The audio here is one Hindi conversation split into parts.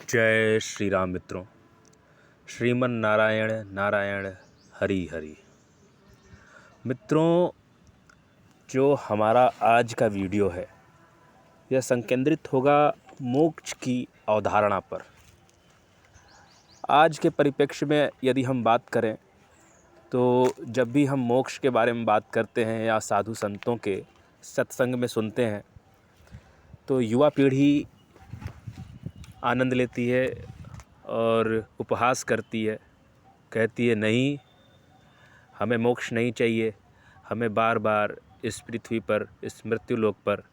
जय श्री राम मित्रों। श्रीमन नारायण नारायण हरि हरि। मित्रों, जो हमारा आज का वीडियो है यह संकेंद्रित होगा मोक्ष की अवधारणा पर। आज के परिप्रेक्ष्य में यदि हम बात करें तो जब भी हम मोक्ष के बारे में बात करते हैं या साधु संतों के सत्संग में सुनते हैं तो युवा पीढ़ी आनंद लेती है और उपहास करती है, कहती है नहीं, हमें मोक्ष नहीं चाहिए, हमें बार बार इस पृथ्वी पर, इस मृत्युलोक पर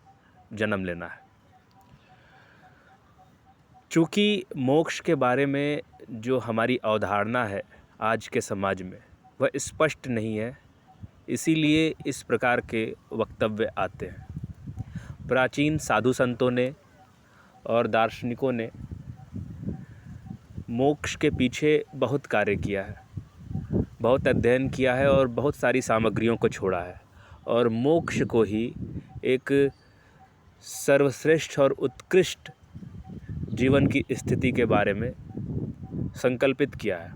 जन्म लेना है। चूँकि मोक्ष के बारे में जो हमारी अवधारणा है आज के समाज में वह स्पष्ट नहीं है, इसीलिए इस प्रकार के वक्तव्य आते हैं। प्राचीन साधु संतों ने और दार्शनिकों ने मोक्ष के पीछे बहुत कार्य किया है, बहुत अध्ययन किया है और बहुत सारी सामग्रियों को छोड़ा है और मोक्ष को ही एक सर्वश्रेष्ठ और उत्कृष्ट जीवन की स्थिति के बारे में संकल्पित किया है।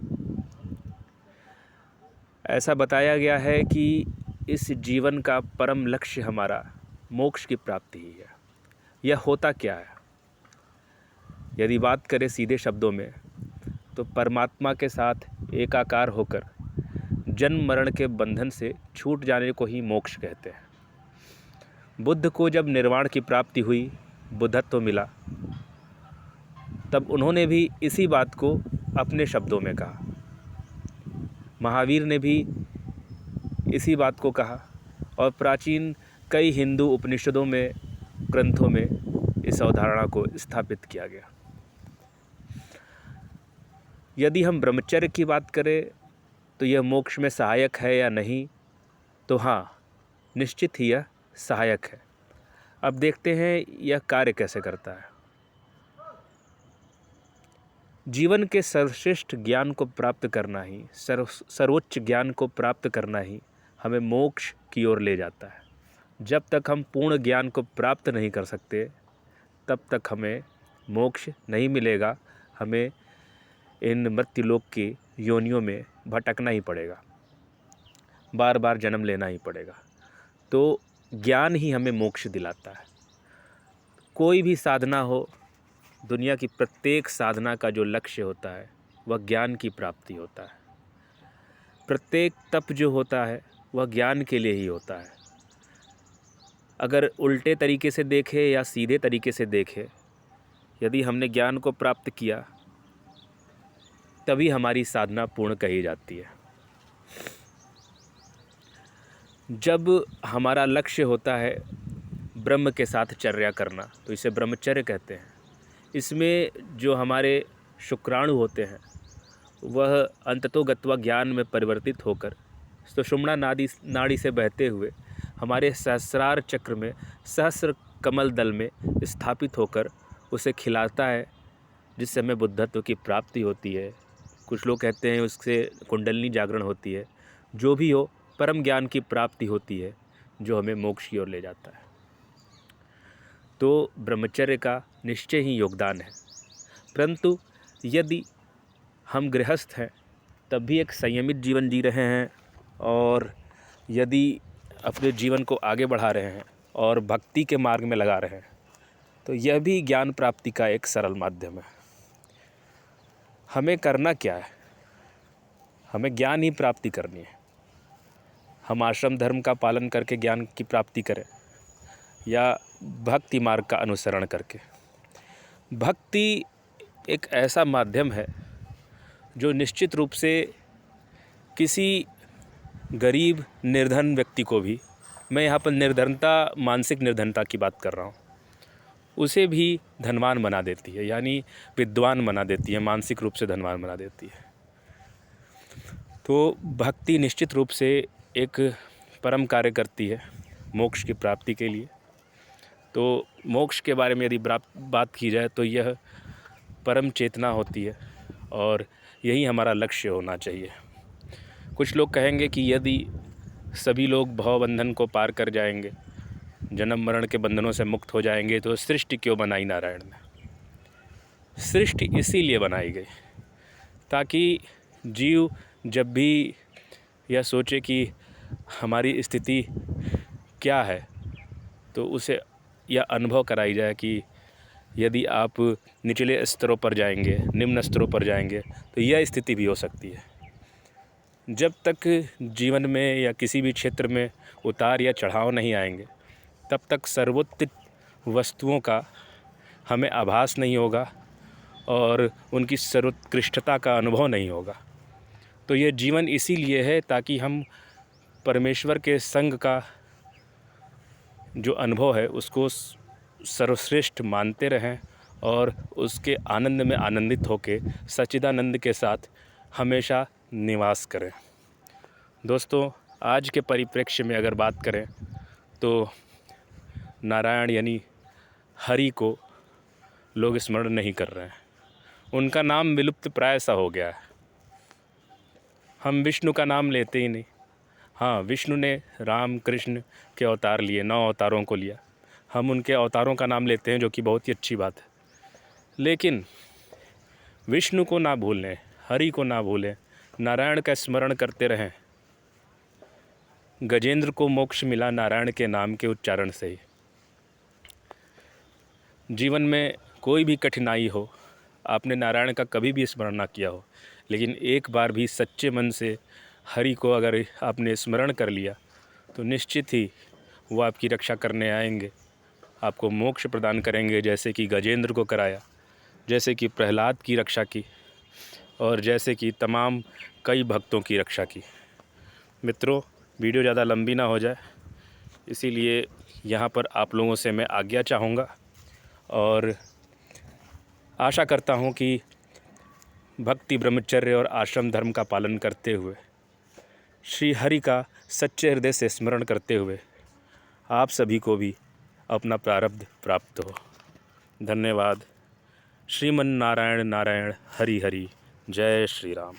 ऐसा बताया गया है कि इस जीवन का परम लक्ष्य हमारा मोक्ष की प्राप्ति ही है। यह होता क्या है? यदि बात करें सीधे शब्दों में तो परमात्मा के साथ एकाकार होकर जन्म मरण के बंधन से छूट जाने को ही मोक्ष कहते हैं। बुद्ध को जब निर्वाण की प्राप्ति हुई, बुद्धत्व मिला, तब उन्होंने भी इसी बात को अपने शब्दों में कहा। महावीर ने भी इसी बात को कहा और प्राचीन कई हिंदू उपनिषदों में, ग्रंथों में इस अवधारणा को स्थापित किया गया। यदि हम ब्रह्मचर्य की बात करें तो यह मोक्ष में सहायक है या नहीं, तो हाँ, निश्चित ही यह सहायक है। अब देखते हैं यह कार्य कैसे करता है। जीवन के सर्वश्रेष्ठ ज्ञान को प्राप्त करना ही, सर्वोच्च ज्ञान को प्राप्त करना ही हमें मोक्ष की ओर ले जाता है। जब तक हम पूर्ण ज्ञान को प्राप्त नहीं कर सकते तब तक हमें मोक्ष नहीं मिलेगा। हमें इन मृत्युलोक की योनियों में भटकना ही पड़ेगा, बार बार जन्म लेना ही पड़ेगा। तो ज्ञान ही हमें मोक्ष दिलाता है। कोई भी साधना हो, दुनिया की प्रत्येक साधना का जो लक्ष्य होता है वह ज्ञान की प्राप्ति होता है। प्रत्येक तप जो होता है वह ज्ञान के लिए ही होता है। अगर उल्टे तरीके से देखें या सीधे तरीके से देखें, यदि हमने ज्ञान को प्राप्त किया तभी हमारी साधना पूर्ण कही जाती है। जब हमारा लक्ष्य होता है ब्रह्म के साथ चर्या करना तो इसे ब्रह्मचर्य कहते हैं। इसमें जो हमारे शुक्राणु होते हैं वह अंततोगत्वा ज्ञान में परिवर्तित होकर सुषुम्ना नाड़ी से बहते हुए हमारे सहस्रार चक्र में, सहस्र कमल दल में स्थापित होकर उसे खिलाता है, जिससे हमें बुद्धत्व की प्राप्ति होती है। कुछ लोग कहते हैं उससे कुंडलिनी जागरण होती है। जो भी हो, परम ज्ञान की प्राप्ति होती है जो हमें मोक्ष की ओर ले जाता है। तो ब्रह्मचर्य का निश्चय ही योगदान है। परंतु यदि हम गृहस्थ हैं तब भी एक संयमित जीवन जी रहे हैं और यदि अपने जीवन को आगे बढ़ा रहे हैं और भक्ति के मार्ग में लगा रहे हैं तो यह भी ज्ञान प्राप्ति का एक सरल माध्यम है। हमें करना क्या है? हमें ज्ञान ही प्राप्ति करनी है। हम आश्रम धर्म का पालन करके ज्ञान की प्राप्ति करें या भक्ति मार्ग का अनुसरण करके। भक्ति एक ऐसा माध्यम है जो निश्चित रूप से किसी गरीब निर्धन व्यक्ति को भी, मैं यहाँ पर निर्धनता, मानसिक निर्धनता की बात कर रहा हूँ, उसे भी धनवान बना देती है, यानी विद्वान बना देती है, मानसिक रूप से धनवान बना देती है। तो भक्ति निश्चित रूप से एक परम कार्य करती है मोक्ष की प्राप्ति के लिए। तो मोक्ष के बारे में यदि बात की जाए तो यह परम चेतना होती है और यही हमारा लक्ष्य होना चाहिए। कुछ लोग कहेंगे कि यदि सभी लोग भवबंधन को पार कर जाएंगे, जन्म मरण के बंधनों से मुक्त हो जाएंगे, तो सृष्टि क्यों बनाई नारायण ने? सृष्टि इसीलिए बनाई गई ताकि जीव जब भी यह सोचे कि हमारी स्थिति क्या है, तो उसे यह अनुभव कराई जाए कि यदि आप निचले स्तरों पर जाएंगे, निम्न स्तरों पर जाएंगे, तो यह स्थिति भी हो सकती है। जब तक जीवन में या किसी भी क्षेत्र में उतार या चढ़ाव नहीं आएंगे, तब तक सर्वोच्च वस्तुओं का हमें आभास नहीं होगा और उनकी सर्वोत्कृष्टता का अनुभव नहीं होगा। तो ये जीवन इसीलिए है ताकि हम परमेश्वर के संग का जो अनुभव है उसको सर्वश्रेष्ठ मानते रहें और उसके आनंद में आनंदित होकर सच्चिदानंद के साथ हमेशा निवास करें। दोस्तों, आज के परिप्रेक्ष्य में अगर बात करें तो नारायण यानी हरि को लोग स्मरण नहीं कर रहे हैं। उनका नाम विलुप्त प्राय सा हो गया है। हम विष्णु का नाम लेते ही नहीं। हाँ, विष्णु ने राम कृष्ण के अवतार लिए, 9 अवतारों को लिया। हम उनके अवतारों का नाम लेते हैं, जो कि बहुत ही अच्छी बात है। लेकिन विष्णु को ना भूलें, हरि को ना भूलें, नारायण का स्मरण करते रहें। गजेंद्र को मोक्ष मिला नारायण के नाम के उच्चारण से ही। जीवन में कोई भी कठिनाई हो, आपने नारायण का कभी भी स्मरण ना किया हो, लेकिन एक बार भी सच्चे मन से हरि को अगर आपने स्मरण कर लिया, तो निश्चित ही वो आपकी रक्षा करने आएंगे, आपको मोक्ष प्रदान करेंगे, जैसे कि गजेंद्र को कराया, जैसे कि प्रहलाद की रक्षा की और जैसे कि तमाम कई भक्तों की रक्षा की। मित्रों, वीडियो ज़्यादा लंबी ना हो जाए, इसीलिए यहाँ पर आप लोगों से मैं आज्ञा चाहूँगा और आशा करता हूँ कि भक्ति, ब्रह्मचर्य और आश्रम धर्म का पालन करते हुए, श्री हरि का सच्चे हृदय से स्मरण करते हुए आप सभी को भी अपना प्रारब्ध प्राप्त हो। धन्यवाद। श्रीमन नारायण नारायण हरि हरि। जय श्री राम।